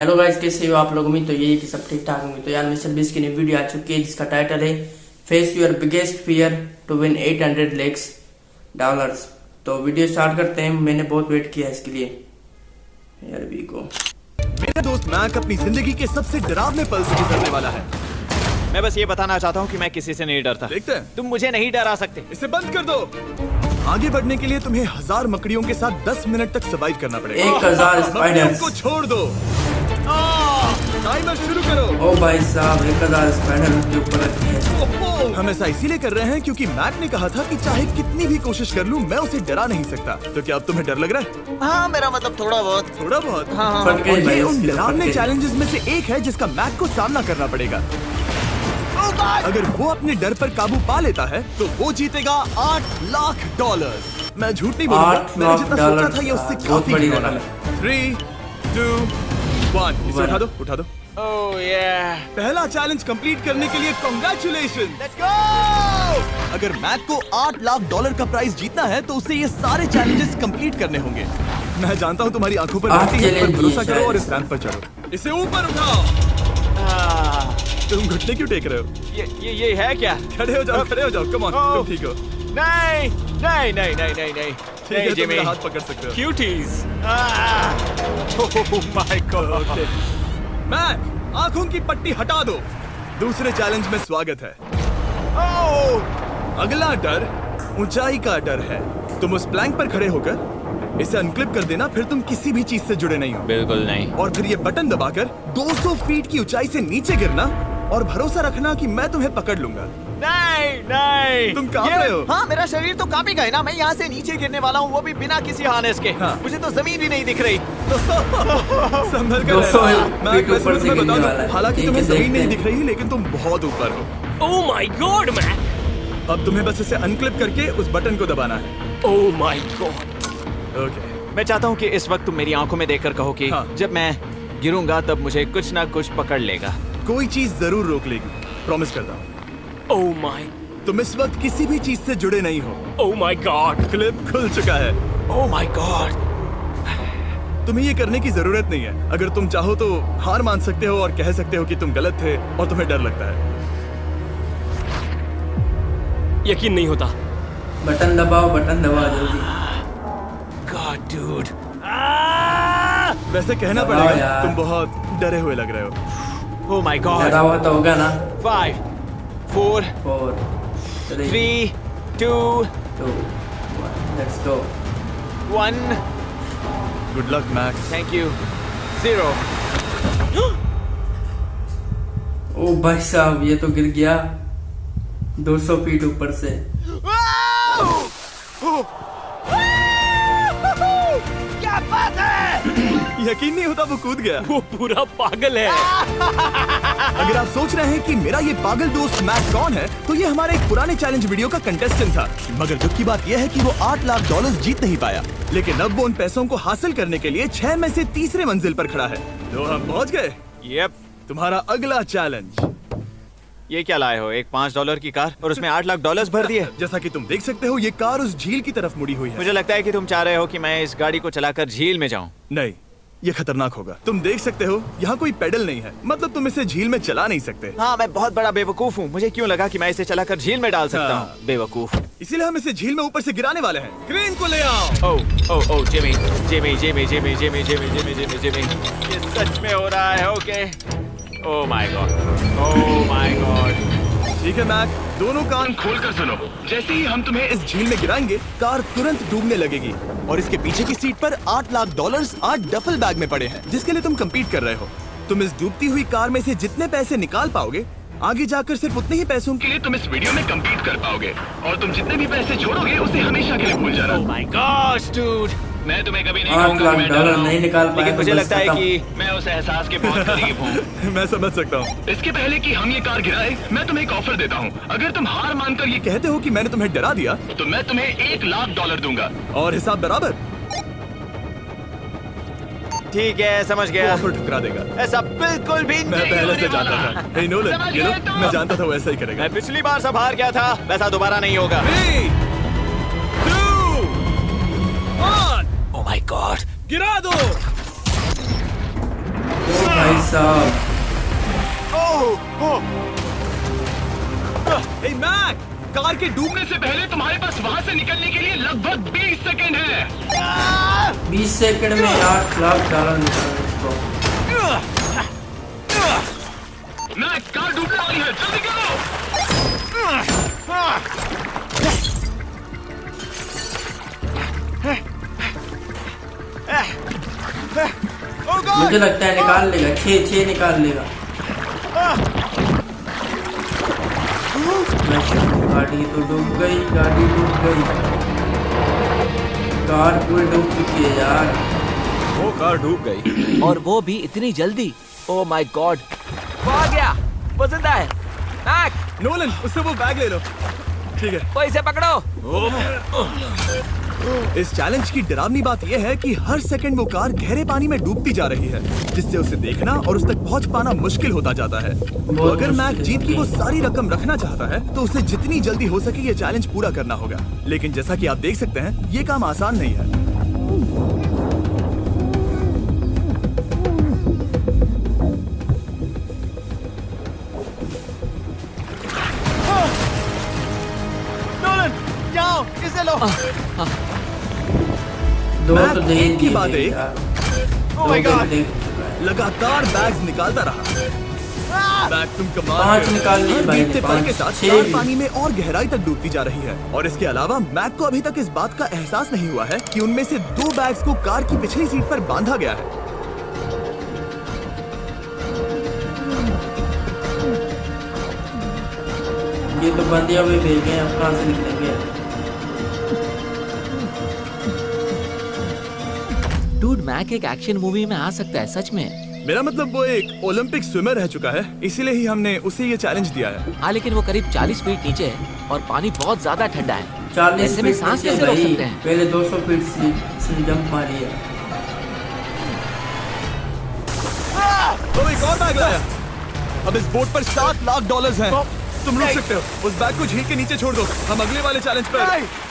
Hello guys, कैसे हो आप लोग? उम्मीद तो यही कि सब ठीक ठाक होंगे। तो यार मिशन 20 की नई वीडियो आ चुकी है जिसका टाइटल है face your biggest fear to win 800 lakhs dollars. तो वीडियो स्टार्ट करते हैं। मैंने बहुत वेट किया इसके लिए यार वी को। मेरा दोस्त मैक अपनी जिंदगी के सबसे डरावने पल से गुजरने वाला है। मैं बस ये बताना चाहता हूँ कि मैं किसी से नहीं डरता। देखते हैं। तुम मुझे नहीं डरा सकते। इसे बंद कर दो। आगे बढ़ने के लिए तुम्हें 1000 मकड़ियों के साथ 10 मिनट तक सर्वाइव करना पड़ेगा। 1000 मकड़ियों स्पाइडर्स को छोड़ दो। टाइमर शुरू करो। ओ भाई साहब, 1000 स्पाइडर उसके ऊपर रखी है। हम ऐसा इसीलिए कर रहे हैं क्योंकि मैक ने कहा था कि चाहे कितनी भी कोशिश कर लूं मैं उसे डरा नहीं सकता। तो क्या अब तुम्हें डर लग रहा है? हाँ, मेरा मतलब थोड़ा बहुत। हाँ। फट गई और भाई ये उन उसकी तो डरावने फट गई। चैलेंजेस में से एक है जिसका मैक को सामना करना पड़ेगा। अगर वो अपने डर पर काबू पा लेता है तो वो जीतेगा $8 लाख। मैं झूठ नहीं बोलूंगा, 8 मैंने लाख जितना डॉलर सोचा था ये उससे बहुत काफी बड़ी कम है। रकम। 3, 2, 1 इसे उठा दो। ओह yeah. पहला चैलेंज कंप्लीट करने के लिए कांग्रेचुलेशन। Let's go! अगर मैक को $8 लाख का प्राइज जीतना है तो उसे ये सारे चैलेंजेस कंप्लीट करने होंगे। मैं जानता हूँ तुम्हारी आंखों पर आठ रहती है, पर challenge भरोसा है करो शायद। और इस रैंप पर चढ़ो। इसे ऊपर उठाओ। तुम घुटने क्यों टेक रहे हो? ये है क्या? खड़े हो जाओ। कम ऑन, तुम ठीक हो? नहीं। ठीक है, तुम जिमी। मेरा हाथ पकड़ सकते हो। Cuties. Oh my god. Okay. Mac, आंखों की पट्टी हटा दो। दूसरे चैलेंज में स्वागत है। अगला डर ऊंचाई का डर है। तुम उस प्लैंक पर खड़े होकर इसे अनक्लिप कर देना, फिर तुम किसी भी चीज से जुड़े नहीं हो। बिल्कुल नहीं। और फिर ये बटन दबाकर 200 फीट की ऊंचाई से नीचे गिरना और भरोसा रखना कि मैं तुम्हें पकड़ लूंगा। नहीं। तुम कांप रहे हो? हाँ, मेरा शरीर तो कांपेगा ही ना। मैं यहाँ से नीचे गिरने वाला हूँ, वो भी बिना किसी हार्नेस के। हाँ। मुझे तो जमीन भी नहीं दिख रही। संभल कर 200 रहना। मैं फीट ऊपर से तुम्हें गिरने बता वाला दूं, है। हालांकि एक तुम्हें ही जमीन देखते नहीं हैं। दिख रही लेकिन तुम बहुत ऊपर हो। Oh my God, man! अब तुम्हें बस इसे अनक्लिप करके उस बटन को दबाना है। Oh my God! ओके। मैं चाहता हूँ कि इस वक्त तुम मेरी आंखों में देखकर कहो कि हाँ। जब मैं गिरूंगा तब मुझे कुछ ना कुछ पकड़ लेगा। कोई चीज जरूर रोक लेगी, प्रॉमिस करता हूँ। Oh my! तुम इस वक्त किसी भी चीज से जुड़े नहीं हो। Oh my God! क्लिप खुल चुका है। Oh my God! तुम्हें ये करने की जरूरत नहीं है। अगर तुम चाहो तो हार मान सकते हो और कह सकते हो कि तुम गलत थे और तुम्हें डर लगता है। यकीन नहीं होता। बटन दबाओ जल्दी। God, dude! वैसे कहना दबाओ पड़ेगा यार। तुम बहुत डरे हुए लग रहे हो। Oh my God! डरा हुआ तो होगा ना। 5, 4, 4 3, 2, 2 1 let's go. 1. Good luck max. Thank you. 0. ओ भाई साहब, ये तो गिर गया 200 फीट ऊपर से। क्या बात है? यकीन नहीं होता वो कूद गया। वो पूरा पागल है। अगर आप सोच रहे हैं कि मेरा ये पागल दोस्त मैक कौन है, तो ये हमारे एक पुराने चैलेंज वीडियो का कंटेस्टेंट था। मगर दुख की बात यह है कि वो $8 लाख जीत नहीं पाया। लेकिन अब वो उन पैसों को हासिल करने के लिए 6 में से तीसरे मंजिल पर खड़ा है। तो हम पहुंच गए। Yep. तुम्हारा अगला चैलेंज। ये क्या लाए हो? एक $5 की कार और उसमें $8 लाख भर दिए। जैसा कि तुम देख सकते हो ये कार उस झील की तरफ मुड़ी हुई है। मुझे लगता है कि तुम चाह रहे हो कि मैं इस गाड़ी को चलाकर झील में जाऊं। नहीं, ये खतरनाक होगा। तुम देख सकते हो यहाँ कोई पेडल नहीं है, मतलब तुम इसे झील में चला नहीं सकते। हाँ, मैं बहुत बड़ा बेवकूफ हूँ। मुझे क्यों लगा कि मैं इसे चलाकर झील में डाल सकता हाँ। हूँ? बेवकूफ। इसीलिए हम इसे झील में ऊपर से गिराने वाले हैं। क्रेन को ले आओ। ओह जिमी। ये सच में हो रहा है। ओके। Oh my God. ठीक है मैक, दोनों कान खोलकर सुनो। जैसे ही हम तुम्हें इस झील में गिराएंगे, कार तुरंत डूबने लगेगी और इसके पीछे की सीट पर $8 लाख 8 डफल बैग में पड़े हैं, जिसके लिए तुम compete कर रहे हो। तुम इस डूबती हुई कार में से जितने पैसे निकाल पाओगे, आगे जाकर सिर्फ उतने ही पैसों के लिए तुम इस वीडियो में compete कर पाओगे। और तुम जितने भी पैसे छोड़ोगे उसे हमेशा के लिए भूल जाना। ओह माय गॉड डूड। मैं तुम्हें कभी नहीं 8 कहूंगा लाख कि मैं डर डॉलर रहा हूं। नहीं निकाल पाया लेकिन तो मुझे बस लगता है खत्म। कि मैं उस एहसास के बहुत करीब हूँ। मैं समझ सकता हूँ। इसके पहले कि हम ये कार गिराए, मैं तुम्हें एक ऑफर देता हूँ। अगर तुम हार मानकर ये कहते हो कि मैंने तुम्हें डरा दिया तो मैं तुम्हें $1 लाख दूंगा। और हिसाब बराबर। ठीक है, समझ वो गया। ऑफर ठुकरा देगा। ऐसा बिल्कुल भी मैं नहीं पहले होने से जानता वाला। था। हे नोलन, समझ ये लो, गए तुम? मैं जानता था वो ऐसा ही करेगा। मैं पिछली बार सब हार गया था, वैसा दोबारा नहीं होगा। 3, 2, 1 ओह माय गॉड। गिरा दो। साहब। हे मैक, कार के डूबने डूबने से पहले तुम्हारे पास वहां से निकलने के लिए लगभग 20 सेकंड है। 20 सेकंड में $8 लाख निकाल इसको। मैं कार डूबने वाली है, जल्दी करो। मुझे लगता है निकाल लेगा, 6 निकाल लेगा। गाड़ी तो डूब गई, गाड़ी डूब गई, कार पूरी डूब चुकी है यार। वो कार डूब गई और वो भी इतनी जल्दी। ओह माय गॉड, वो आ गया, वो जिंदा है। मैक, नोलन, उससे वो बैग ले लो। ठीक है। वो इसे पकड़ो। इस चैलेंज की डरावनी बात यह है कि हर सेकंड वो कार गहरे पानी में डूबती जा रही है, जिससे उसे देखना और उस तक पहुंच पाना मुश्किल होता जाता है। तो अगर मैक जीत की वो सारी रकम रखना चाहता है तो उसे जितनी जल्दी हो सके ये चैलेंज पूरा करना होगा। लेकिन जैसा कि आप देख सकते हैं, ये काम आसान नहीं है। इसे लो। दो मैक तो दे एक की दिए बात थे एक। यार। Oh my दो God. दे चुका है। लगातार बैग्स निकालता रहा। बैग तुम कमाल 5 कर। निकाल लिए हर भाई ने, बीतते पल के 5, साथ 6 कार भी। पानी में और गहराई तक डूबती जा रही है। और इसके अलावा मैक को अभी तक इस बात का एहसास नहीं हुआ है कि उनमें से 2 बैग्स को कार की पिछली सीट पर बांधा गया है। ये तो बंदिया हुए भेजे हैं, अब कहाँ से निकलेंगे। डूड, मैक एक एक्शन मूवी में आ सकता है सच में। मेरा मतलब वो एक ओलंपिक स्विमर रह चुका है, इसीलिए ही हमने उसे ये चैलेंज दिया है। हाँ, लेकिन वो करीब 40 फीट नीचे है और पानी बहुत ज्यादा ठंडा है। 40 ऐसे में फीट सांस नीचे कैसे रोक भाई, सकते हैं? पहले 200 फीट से जंप मारी है। तो एक और बैग लाया। अब इस बोट पर $7 लाख हैं। तुम रुक सकते हो, उस बैग को झील के नीचे छोड़ दो। हम अगले वाले चैलेंज पर।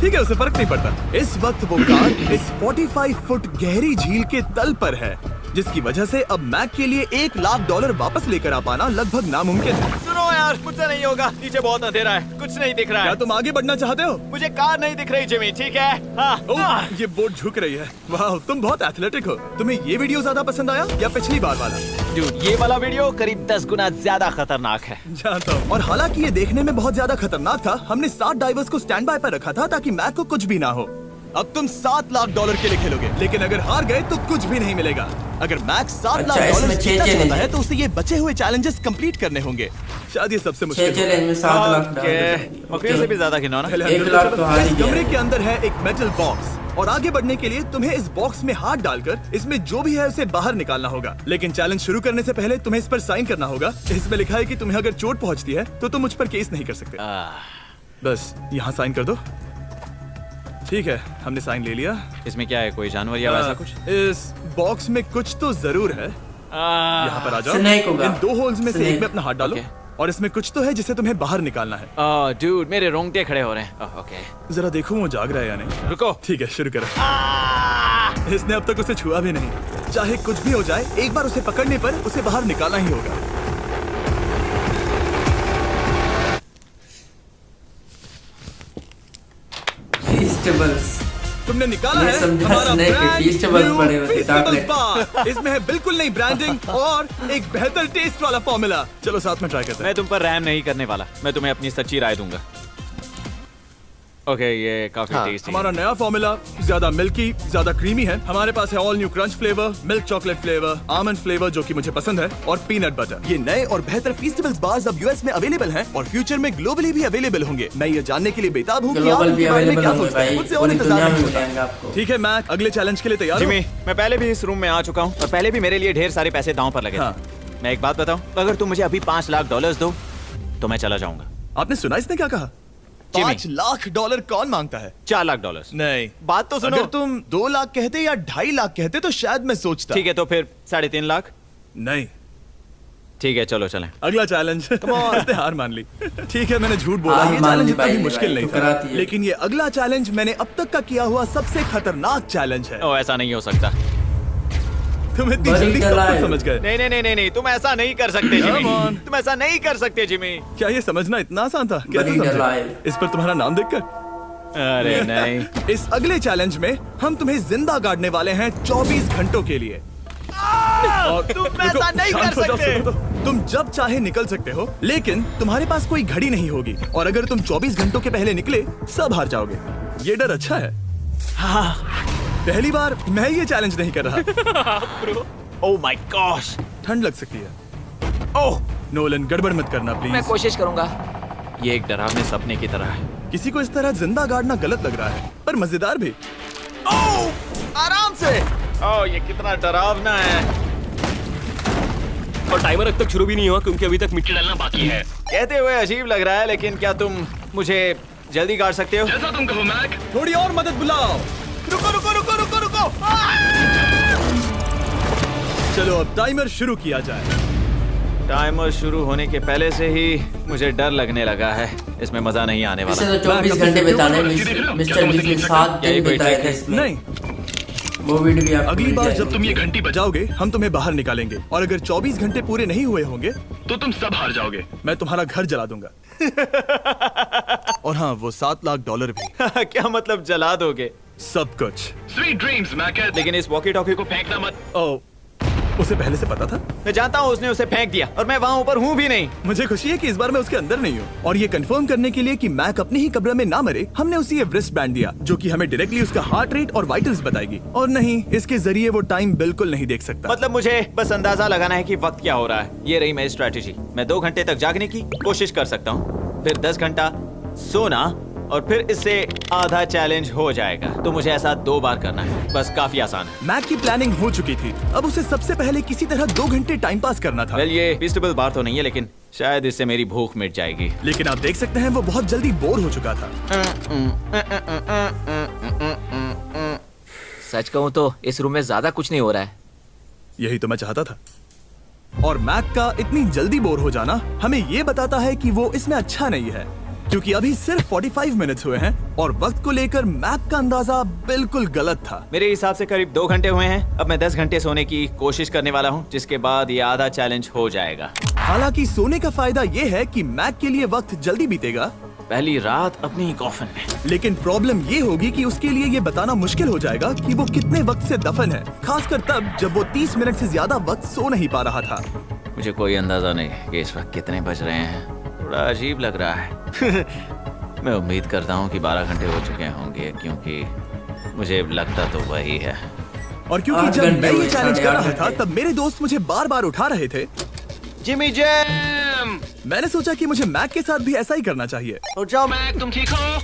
ठीक है, उसे फर्क नहीं पड़ता। इस वक्त वो कार इस 45 फुट गहरी झील के तल पर है, जिसकी वजह से अब मैक के लिए $1 लाख वापस लेकर आ पाना लगभग नामुमकिन है। सुनो यार, मुझसे नहीं होगा। नीचे बहुत अंधेरा है, कुछ नहीं दिख रहा क्या है। तुम आगे बढ़ना चाहते हो? मुझे कार नहीं दिख रही जिमी, ठीक है? हाँ। ओह, ये बोट झुक रही है। वाह, तुम बहुत एथलेटिक हो। तुम्हें ये वीडियो ज्यादा पसंद आया या पिछली बार वाला? Dude, ये वाला वीडियो करीब 10 गुना ज्यादा खतरनाक है। जानता हूँ। और हालांकि ये देखने में बहुत ज्यादा खतरनाक था, हमने 7 डाइवर्स को स्टैंड बाय पर रखा था ताकि मैक को कुछ भी ना हो। अब तुम $7 लाख के लिए खेलोगे, लेकिन अगर हार गए तो कुछ भी नहीं मिलेगा। अगर मैक $7 लाख इसमें छह जीतना चैलेंज चाहता है है। तो उसे ये बचे हुए चैलेंजेस कंप्लीट करने होंगे। शायद ये सबसे 6 मुश्किल चैलेंज में 7 लाख मकड़ियों से भी ज्यादा खिलौना। पहले एक अंदर लाख चलो। तो हार ही इस गया। कमरे के अंदर है एक मेटल बॉक्स, और आगे बढ़ने के लिए तुम्हें इस बॉक्स में हाथ डालकर इसमें जो भी है उसे बाहर निकालना होगा। लेकिन चैलेंज शुरू करने से पहले तुम्हें इस पर साइन करना होगा। इसमें लिखा है कि तुम्हें अगर चोट पहुंचती है तो तुम मुझ पर केस नहीं कर सकते। बस यहाँ साइन कर दो। ठीक है, हमने साइन ले लिया। इसमें क्या है, कोई जानवर या वैसा कुछ? इस बॉक्स में कुछ तो जरूर है। यहाँ पर आ जाओ। स्नेक होगा। इन 2 होल्स में से स्नेक। एक में अपना हाथ डालो। ओके। और इसमें कुछ तो है जिसे तुम्हें बाहर निकालना है। डूड, मेरे रोंगटे खड़े हो रहे हैं। ओके, जरा देखो वो जाग रहा है या नहीं। रुको। ठीक है, शुरू करो। इसने अब तक उसे छुआ भी नहीं। चाहे कुछ भी हो जाए, एक बार उसे पकड़ने पर उसे बाहर निकालना ही होगा। फीस्टेबल्स। तुमने निकाला मैं है समझा हमारा स्नैक है, brand Feastables new पड़े हुए थे, Feastables चॉकलेट। bar। इसमें है बिल्कुल नई ब्रांडिंग और एक बेहतर टेस्ट वाला फॉर्मूला। चलो साथ में ट्राई करते हैं। मैं तुम पर रहम नहीं करने वाला। मैं तुम्हें अपनी सच्ची राय दूंगा। ओके, ये काफी टेस्टी हमारा नया फॉर्मूला ज्यादा मिल्की, ज्यादा क्रीमी है। हमारे पास है all new crunch flavour, milk chocolate flavour, almond flavour जो कि मुझे पसंद है, और पीनट बटर। ये नए और बेहतर फीस्टेबल्स बार्स अब यूएस में अवेलेबल हैं और फ्यूचर में ग्लोबली भी अवेलेबल होंगे। मैं ये जानने के लिए बेताब हूँ कि आप ग्लोबल भी इनके बारे में अवेलेबल क्या होंगे सोचते हैं। भाई, मुझसे और पूरी इंतजार दुनिया में नहीं होता। मिलेंगे आपको। ठीक है मैक, अगले चैलेंज के लिए तैयार हो? जिमी, मैं पहले भी इस रूम में आ चुका हूँ और पहले भी मेरे लिए ढेर सारे पैसे दांव पर लगे थे। हाँ। मैं एक बात बताऊं, अगर तुम मुझे अभी $5 लाख दो तो मैं चला जाऊंगा। आपने सुना इसने क्या कहा? जिमी। $5 लाख कौन मांगता है? $4 लाख। नहीं, बात तो सुनो। अगर तुम 2 लाख कहते या 2.5 लाख कहते तो शायद मैं सोचता। ठीक है, तो फिर 3.5 लाख। नहीं, ठीक है, चलो चलें। अगला चैलेंज। इसने हार मान ली। ठीक है, मैंने झूठ बोला। हार ये मान चैलेंज ली इतना भाई भी ने मुश्किल भाई, नहीं तो था, कराती है। लेकिन ये अगला चैलेंज मैंने अब तक का किया हुआ सबसे खतरनाक चैलेंज है। ओ, ऐसा नहीं हो सकता। तुम इतनी Buried जल्दी सब alive. कुछ समझ गए। नहीं, तुम ऐसा नहीं कर सकते Come जिमी। on. तुम ऐसा नहीं कर सकते जिमी। क्या ये समझना इतना आसान था? कैसे Buried समझे? alive. इस पर तुम्हारा नाम देखकर? अरे नहीं। इस अगले चैलेंज में हम तुम्हें जिंदा गाड़ने वाले हैं 24 घंटों के लिए। और तुम रुको, ऐसा नहीं शांत कर हो जाओ, सकते। सुनो तो। तुम जब चाहे निकल सकते हो, लेकिन तुम्हारे पास कोई घड़ी नहीं होगी और अगर तुम 24 घंटों के पहले निकले सब हार जाओगे। ये डर अच्छा है। हाँ। पहली बार मैं ये चैलेंज नहीं कर रहा। Oh my gosh. ठंड लग सकती है। ओह, नोलन गड़बड़ मत करना मैं प्लीज। कोशिश करूंगा। ये एक डरावने सपने की तरह है। किसी को इस तरह जिंदा गाड़ना गलत लग रहा है, पर मजेदार भी। ओह, आराम से। ओह, ये कितना डरावना है। और टाइमर अब तक शुरू भी नहीं हुआ क्योंकि अभी तक मिट्टी डालना बाकी है। कहते हुए अजीब लग रहा है, लेकिन क्या तुम मुझे जल्दी गाड़ सकते हो? जैसा तुम कहो मैक। थोड़ी और मदद बुलाओ। रुको रुको रुको रुको रुको। चलो अब टाइमर शुरू किया जाए। टाइमर शुरू होने के पहले से ही मुझे डर लगने लगा है। इसमें मजा नहीं आने इसे वाला। तो 24 घंटे बिताने मिस्टर बीस्ट ने 7 यही दिन कोई बिताए ट्रिक थे है? इसमें। नहीं, वो वीडियो भी आपको अगली मिल बार जाएगी। जब तुम ये घंटी बजाओगे हम तुम्हें बाहर निकालेंगे और अगर 24 घंटे पूरे नहीं हुए होंगे तो तुम सब हार जाओगे। मैं तुम्हारा घर जला दूंगा। और हाँ, वो $7 लाख भी। क्या मतलब जला दोगे? सब कुछ। Sweet dreams Mac. लेकिन इस वॉकी टॉकी को फेंकना मत। ओ, उसे पहले से पता था? मैं जानता हूँ उसने उसे फेंक दिया और मैं वहाँ ऊपर हूँ भी नहीं। मुझे खुशी है कि इस बार मैं उसके अंदर नहीं हूँ। और ये कंफर्म करने के लिए कि मैक अपनी ही कब्र में ना मरे, हमने उसे ये रिस्ट बैंड दिया जो कि हमें डायरेक्टली उसका हार्ट रेट और वाइटल्स बताएगी। और नहीं, इसके जरिए वो टाइम बिल्कुल नहीं देख सकता। मतलब मुझे बस अंदाजा लगाना है कि वक्त क्या हो रहा है। ये रही मेरी स्ट्रेटेजी। मैं 2 घंटे तक जागने की कोशिश कर सकता हूँ, फिर 10 घंटा सोना और फिर इससे आधा चैलेंज हो जाएगा। तो मुझे ऐसा 2 बार करना है, बस काफी आसान है। मैक की प्लानिंग हो चुकी थी, अब उसे सबसे पहले किसी तरह 2 घंटे टाइम पास करना था। वेल, ये फीस्टेबल बार तो नहीं है, लेकिन शायद इससे मेरी भूख मिट जाएगी। लेकिन आप देख सकते हैं वो बहुत जल्दी बोर हो चुका था। सच कहूँ तो इस रूम में ज्यादा कुछ नहीं हो रहा है। यही तो मैं चाहता था। और मैक का इतनी जल्दी बोर हो जाना हमें ये बताता है कि वो इसमें अच्छा नहीं है, क्योंकि अभी सिर्फ 45 मिनट्स हुए हैं और वक्त को लेकर मैक का अंदाजा बिल्कुल गलत था। मेरे हिसाब से करीब 2 घंटे हुए हैं। अब मैं 10 घंटे सोने की कोशिश करने वाला हूँ, जिसके बाद ये आधा चैलेंज हो जाएगा। हालांकि सोने का फायदा ये है कि मैक के लिए वक्त जल्दी बीतेगा, पहली रात अपनी ही कॉफिन में। लेकिन प्रॉब्लम ये होगी कि उसके लिए ये बताना मुश्किल हो जाएगा कि वो कितने वक्त से दफन है, खासकर तब जब वो 30 मिनट से ज्यादा वक्त सो नहीं पा रहा था। मुझे कोई अंदाजा नहीं कि इस वक्त कितने बज रहे हैं। थोड़ा अजीब लग रहा है। मैं उम्मीद करता हूँ कि 12 घंटे हो चुके होंगे, क्योंकि मुझे लगता तो वही है। और क्योंकि 8 जब घंटे मैं ये हुए, चैलेंज कर 8.5 रहा था घंटे। तब मेरे दोस्त मुझे बार बार उठा रहे थे। जिमी जैम, मैंने सोचा कि मुझे मैक के साथ भी ऐसा ही करना चाहिए। उठ जाओ। मैक तुम ठीक हो?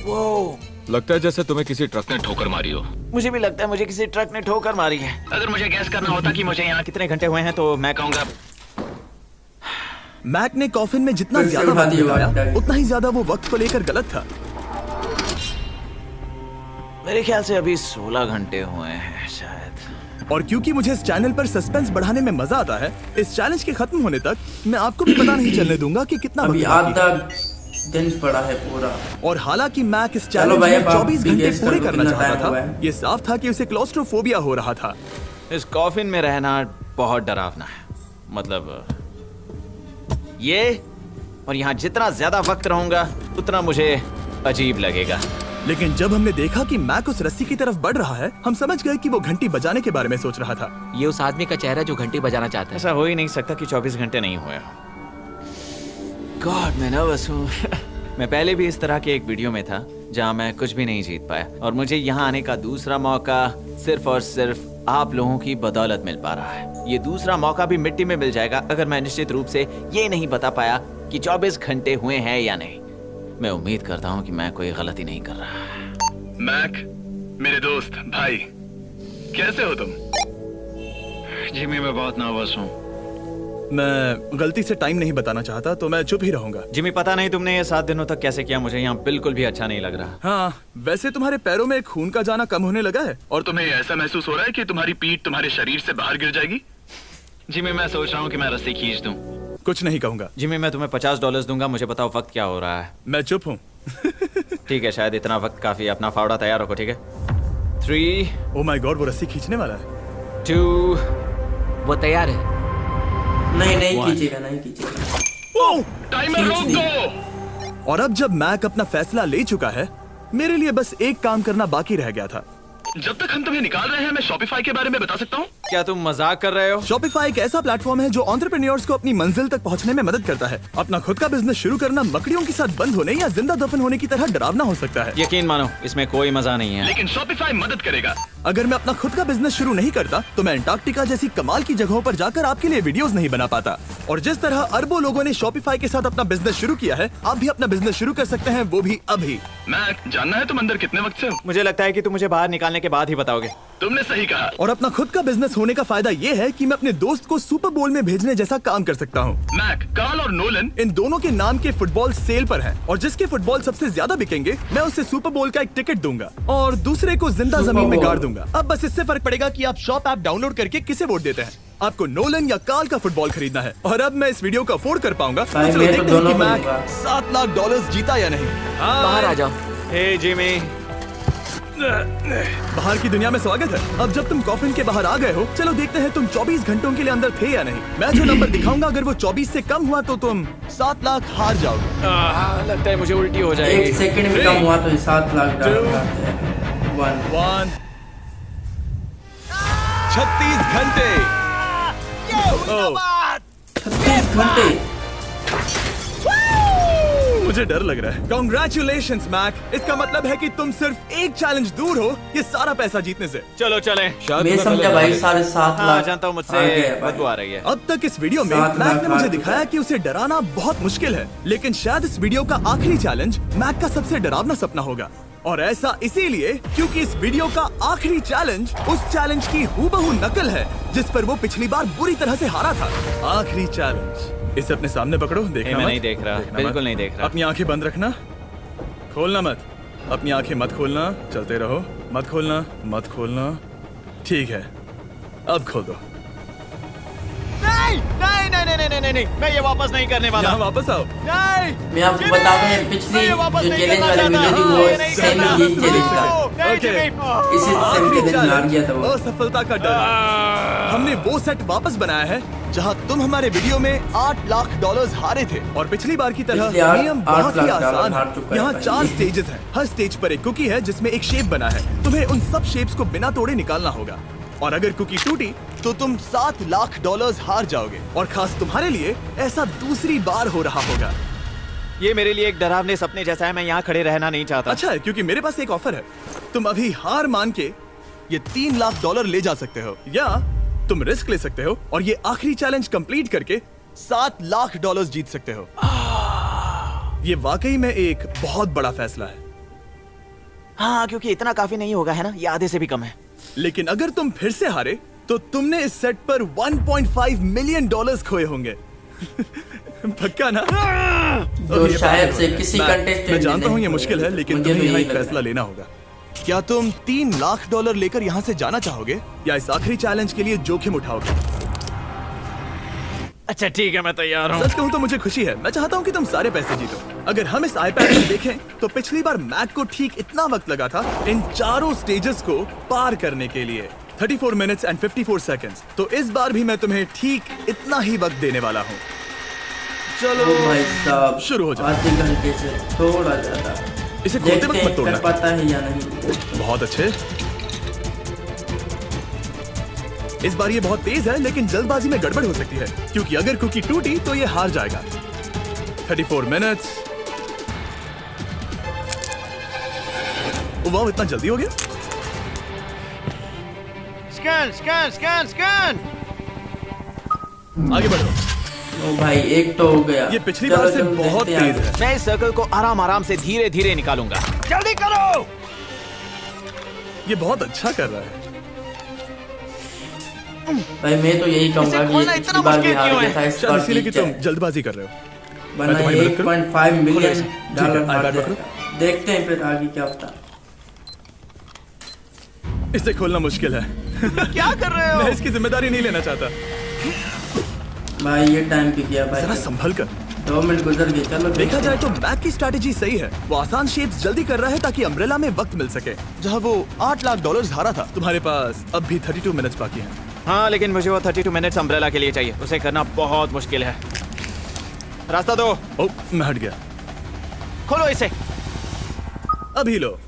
वो लगता है जैसे तुम्हें किसी ट्रक ने ठोकर मारी हो। मुझे भी लगता है मुझे किसी ट्रक ने ठोकर मारी है। अगर मुझे गैस करना होता कि मुझे यहाँ कितने घंटे हुए हैं तो मैं कहूँगा मैक ने कॉफिन में जितना फिर से ज्यादा उठा वक्त दिया बिताया, वक्त। उतना ही ज्यादा वो वक्त को लेकर गलत था। मेरे ख्याल से अभी 16 घंटे हुए हैं शायद। और क्योंकि मुझे इस चैनल पर सस्पेंस बढ़ाने में मजा आता है, इस चैलेंज के खत्म होने तक मैं आपको भी पता नहीं चलने दूंगा कि कितना अभी वक्त बाकी आधा है। दिन पड़ा है पूरा। और हालांकि मैक इस चलो चैलेंज भाई, में अब आप 24 भी घंटे guess पूरे करो करना कितना चाहता time हुआ था, है। ये साफ था कि उसे क्लॉस्ट्रोफोबिया हो रहा था। इस कॉफिन में रहना बहुत डरावना है। मतलब ये, और यहाँ जितना ज्यादा वक्त रहूंगा उतना मुझे अजीब लगेगा। लेकिन जब हमने देखा कि मैक उस रस्सी की तरफ बढ़ रहा है, हम समझ गए कि वो घंटी बजाने के बारे में सोच रहा था। ये उस आदमी का चेहरा जो घंटी बजाना चाहता है। ऐसा हो ही नहीं सकता कि 24 घंटे नहीं हुए। गॉड, मैं नर्वस हूँ। मैं पहले भी इस तरह के एक वीडियो में था जहाँ मैं कुछ भी नहीं जीत पाया, और मुझे यहाँ आने का दूसरा मौका सिर्फ और सिर्फ आप लोगों की बदौलत मिल पा रहा है। ये दूसरा मौका भी मिट्टी में मिल जाएगा अगर मैं निश्चित रूप से ये नहीं बता पाया कि 24 घंटे हुए हैं या नहीं। मैं उम्मीद करता हूँ कि मैं कोई गलती नहीं कर रहा। मैक, मेरे दोस्त भाई, कैसे हो तुम? जिमी, मैं बहुत नर्वस हूँ। मैं गलती से टाइम नहीं बताना चाहता, तो मैं चुप ही रहूंगा। जिमी, पता नहीं तुमने ये 7 दिनों तक कैसे किया, मुझे यहाँ बिल्कुल भी अच्छा नहीं लग रहा। हाँ, वैसे तुम्हारे पैरों में खून का जाना कम होने लगा है। और तुम्हें ऐसा महसूस हो रहा है कि तुम्हारी पीठ तुम्हारे शरीर से बाहर गिर जाएगी? जिमी, मैं सोच रहा हूँ कि मैं रस्सी खींच दूँ। कुछ नहीं कहूंगा। जिमी, मैं तुम्हें $50 दूंगा, मुझे बताओ वक्त क्या हो रहा है। मैं चुप हूँ। ठीक है, शायद इतना वक्त काफी है। अपना फावड़ा तैयार रखो, ठीक है? 3, ओ माय गॉड, वो रस्सी खींचने वाला है। 2 वो तैयार है। नहीं नहीं कीजिएगा, नहीं कीजिएगा। टाइमर रोक दो। और अब जब मैक अपना फैसला ले चुका है, मेरे लिए बस एक काम करना बाकी रह गया था। जब तक हम तुम्हें निकाल रहे हैं, मैं शॉपिफाई के बारे में बता सकता हूँ। क्या तुम मजाक कर रहे हो? शॉपिफाई एक ऐसा प्लेटफॉर्म है जो एंटरप्रेन्योर्स को अपनी मंजिल तक पहुंचने में मदद करता है। अपना खुद का बिजनेस शुरू करना मकड़ियों के साथ बंद होने या जिंदा दफन होने की तरह डरावना हो सकता है। यकीन मानो, इसमें कोई मजा नहीं है। लेकिन शॉपिफाई मदद करेगा। अगर मैं अपना खुद का बिजनेस शुरू नहीं करता तो मैं अंटार्कटिका जैसी कमाल की जगहों पर जाकर आपके लिए वीडियोस नहीं बना पाता। और जिस तरह अरबों लोगों ने शॉपिफाई के साथ अपना बिजनेस शुरू किया है, आप भी अपना बिजनेस शुरू कर सकते हैं, वो भी अभी। मैक, जानना है तुम अंदर कितने वक्त से हो? मुझे लगता है कि तुम मुझे बाहर निकालने के बाद ही बताओगे। तुमने सही कहा। और अपना खुद का बिजनेस होने का फायदा ये है कि मैं अपने दोस्त को सुपर बोल में भेजने जैसा काम कर सकता हूँ। मैक, कार्ल और नोलन इन दोनों के नाम के फुटबॉल सेल पर हैं और जिसके फुटबॉल सबसे ज्यादा बिकेंगे, मैं उसे सुपर बोल का एक टिकट दूंगा और दूसरे को जिंदा सुपर जमीन में बोल। गाड़ दूंगा। अब बस इससे फर्क पड़ेगा कि आप शॉप ऐप डाउनलोड करके किसे वोट देते हैं। आपको नोलन या कार्ल का फुटबॉल खरीदना है। और अब मैं इस वीडियो को अफोर्ड कर पाऊंगा। भाई, चलो मैं तो देखते हैं दोनों कि को मैक दूंगा। $7 लाख जीता या नहीं। बाहर आ जाओ। हे जिमी, बाहर की दुनिया में स्वागत है। अब जब तुम कॉफिन के बाहर आ गए हो, चलो देखते हैं तुम 24 घंटों के लिए अंदर थे या नहीं। मैं जो नंबर दिखाऊंगा, अगर वो 24 से कम हुआ तो तुम 7 लाख हार जाओगे। लगता है मुझे उल्टी हो जाएगी। 1 सेकंड में कम हुआ तो 7 लाख डाल जाते हैं। 1 36 घंटे। 36 घंटे। मुझे डर लग रहा है। Congratulations, Mac. इसका मतलब है कि तुम सिर्फ एक चैलेंज दूर हो ये सारा पैसा जीतने से। चलो चलें। मैं समझा भाई 7.5 हाँ, लाख। जानता हूँ, आ मुझसे गया भाई। बदबू आ रही है। अब तक इस वीडियो में 7 मैक लाख ने मुझे हार दिखाया चुका कि उसे डराना बहुत मुश्किल है, लेकिन शायद इस वीडियो का आखिरी चैलेंज मैक का सबसे डरावना सपना होगा। और ऐसा इसीलिए क्योंकि इस वीडियो का आखिरी चैलेंज उस चैलेंज की हूबहू नकल है जिस पर वो पिछली बार बुरी तरह से हारा था। आखिरी चैलेंज। इसे अपने सामने पकड़ो, देखना मैं मत। नहीं देख रहा, देखना बिल्कुल मत। नहीं देख रहा। अपनी आंखें बंद रखना, खोलना मत। अपनी आंखें मत खोलना, चलते रहो। मत खोलना, मत खोलना। ठीक है, अब खोल दो। नहीं, मैं ये वापस नहीं करने वाला। यहाँ वापस आओ। नहीं, मैं आपको बता दूं, पिछली जो चैलेंज वाली वीडियो थी वो सेम ही ये चैलेंज था। ओके। इसी सेम चैलेंज में हार गया था वो। असफलता का डर। हमने वो सेट वापस बनाया है जहां तुम हमारे वीडियो में $8 लाख हारे थे। और पिछली बार की तरह पिछले आठ- नियम 8 बहुत ही लाख आसान हार है। चुका है यहाँ भाई। 4 स्टेजेस हैं। हर स्टेज पर एक कुकी है जिसमें एक शेप बना है। तुम्हें उन सब शेप्स को बिना तोड़े निकालना होगा। और अगर कुकी टूटी तो तुम $7 लाख हार जाओगे। और खास तुम्हारे लिए ऐसा दूसरी बार हो रहा होगा। ये मेरे लिए एक डरावने सपने जैसा है। मैं यहाँ खड़े रहना नहीं चाहता। अच्छा है, क्योंकि मेरे पास एक ऑफर है। तुम अभी हार मान के ये $3 लाख ले जा सकते हो, या तुम रिस्क ले सकते हो और ये आखिरी चैलेंज कंप्लीट करके $7 लाख जीत सकते हो। ये वाकई में एक बहुत बड़ा फैसला है। हाँ, क्योंकि इतना काफी नहीं होगा, है ना? ये आधे से भी कम है। लेकिन अगर तुम फिर से हारे तो तुमने इस सेट पर $1.5 मिलियन खोए होंगे। पक्का ना? तो शायद से किसी कंटेस्टेंट मैं जानता हूँ ये मुश्किल है, लेकिन मुझे तुम्हें तो यहाँ यही एक लग फैसला लेना होगा। क्या तुम $3 लाख लेकर यहाँ से जाना चाहोगे या इस आखिरी चैलेंज के लिए जोखिम उठाओगे? अच्छा ठीक है, मैं तैयार हूँ। सच कहूँ तो मुझे खुशी है। मैं चाहता हूँ कि तुम सारे पैसे जीतो। अगर हम इस iPad में देखें तो पिछली बार मैक को ठीक इतना वक्त लगा था इन चारों स्टेजेस को पार करने के लिए, 34 मिनट्स एंड 54 सेकंड्स। तो इस बार भी मैं तुम्हें ठीक इतना ही वक्त देने वाला हूँ। चलो ओ भाई साहब, शुरू हो जाओ। आधे घंटे से थोड़ा ज्यादा। इसे खोलते देखते वक्त हैं मत तोड़ना। कर पाता है या नहीं। बहुत अच्छे। इस बार ये बहुत तेज है, लेकिन जल्दबाजी में गड़बड़ हो सकती है, क्योंकि अगर कुकी टूटी तो ये हार जाएगा। 34 मिनट्स। वाह, इतना जल्दी हो गया। स्कैन। आगे बढ़ो। ओ भाई, एक तो हो गया। ये पिछली चलो, बार से चलो, बहुत देखते हैं तेज है। मैं इस सर्कल को आराम आराम से धीरे धीरे निकालूंगा। जल्दी करो। ये बहुत अच्छा कर रहा है। भाई मैं तो यही कहूंगा कि खोलना ये इतना पिछली बार भी मुश्किल हार क्यों गया है? था, इस चल, बार इसीलिए कि जीत तुम जाए। जल्दबाजी कर रहे हो। वरना तुम्हारी मदद करूं? 1.5 मिलियन ठीक है, डॉलर हार iPad पकड़ो। जाएगा। देखते हैं फिर आगे क्या होता। इसे खोलना मुश्किल है। क्या कर रहे मैं इसकी जिम्मेदारी नहीं लेना चाहता। भाई ये टाइम भी गया जरा भाई। संभल कर। 2 मिनट गुजर गए। चलो देखा देखते जाए हैं। तो मैक की स्ट्रैटेजी सही है। वो आसान शेप्स जल्दी कर रहा है ताकि अम्ब्रेला में वक्त मिल सके। जहां वो $8 लाख हारा था, तुम्हारे पास अब भी 32 मिनट्स बाकी हैं। हाँ, लेकिन मुझे वो 32 मिनट्स अम्ब्रेला के लिए चाहिए। उसे करना बहुत मुश्किल है। रास्ता दो। ओ, मैं हट गया। खोलो इसे। अभी लो।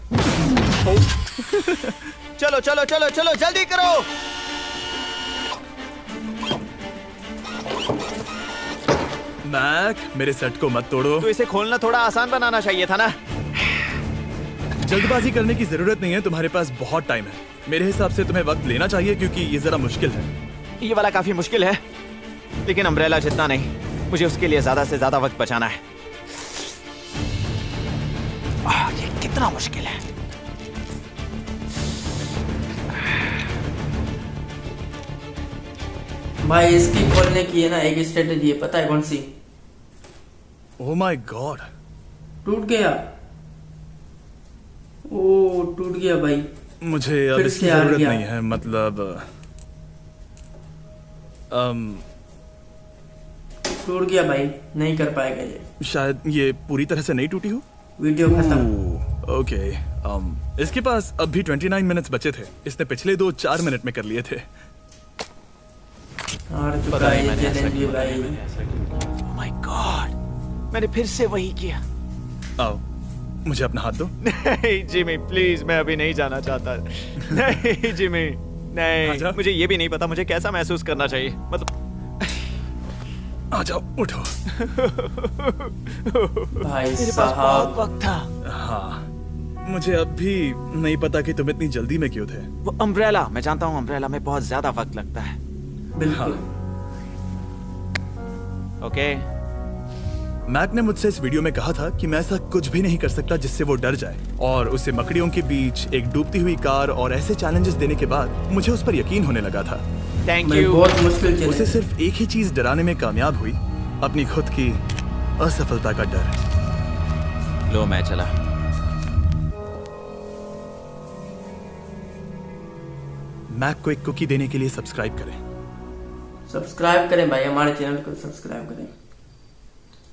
चलो चलो चलो चलो, जल्दी करो। मैक, मेरे सेट को मत तोड़ो। तो इसे खोलना थोड़ा आसान बनाना चाहिए था ना। जल्दबाजी करने की जरूरत नहीं है, तुम्हारे पास बहुत टाइम है। मेरे हिसाब से तुम्हें वक्त लेना चाहिए क्योंकि ये जरा मुश्किल है। ये वाला काफी मुश्किल है, लेकिन अम्ब्रेला जितना नहीं। मुझे उसके लिए ज्यादा से ज्यादा वक्त बचाना है। ये कितना मुश्किल है। भाई इसकी खोलने की है ना एक स्ट्रेटेजी है, पता है कौन सी? ओह माय गॉड, टूट गया। ओ टूट गया भाई। मुझे अब फिर इसकी से आ जरूरत गया। नहीं है। मतलब टूट गया भाई, नहीं कर पाएगा ये। शायद ये पूरी तरह से नहीं टूटी हो। वीडियो खत्म। ओके, इसके पास अब भी 29 मिनट्स बचे थे। इसने पिछले 4 मिनट में कर लिए थे। हार चुका पता है नहीं ये मैंने ऐसा चैलेंज क्यों भाई। ओह माय गॉड, मैंने फिर से वही किया। आओ, मुझे अपना हाथ दो। नहीं जिमी, प्लीज, मैं अभी नहीं जाना चाहता। नहीं जिमी, नहीं। आजा। मुझे ये भी नहीं पता मुझे कैसा महसूस करना चाहिए। मतलब आ जाओ, उठो। भाई मेरे पास बहुत साहब वक्त था। हाँ, मुझे अब भी नहीं पता कि तुम इतनी जल्दी में क्यों थे। वो अम्ब्रेला, मैं जानता हूँ अम्ब्रेला में बहुत ज्यादा वक्त लगता है। बिल्कुल। ओके, मैक ने मुझसे इस वीडियो में कहा था कि मैं ऐसा कुछ भी नहीं कर सकता जिससे वो डर जाए, और उसे मकड़ियों के बीच एक डूबती हुई कार और ऐसे चैलेंजेस देने के बाद मुझे उस पर यकीन होने लगा था। थैंक भाई यू। बहुत मुश्किल उसे चैलेंज। सिर्फ एक ही चीज डराने में कामयाब हुई, अपनी खुद की असफलता का डर। लो, मैं चला। मैक को एक कुकी देने के लिए सब्सक्राइब करें। सब्सक्राइब करें भाई, हमारे चैनल को सब्सक्राइब करें।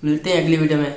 मिलते हैं अगली वीडियो में।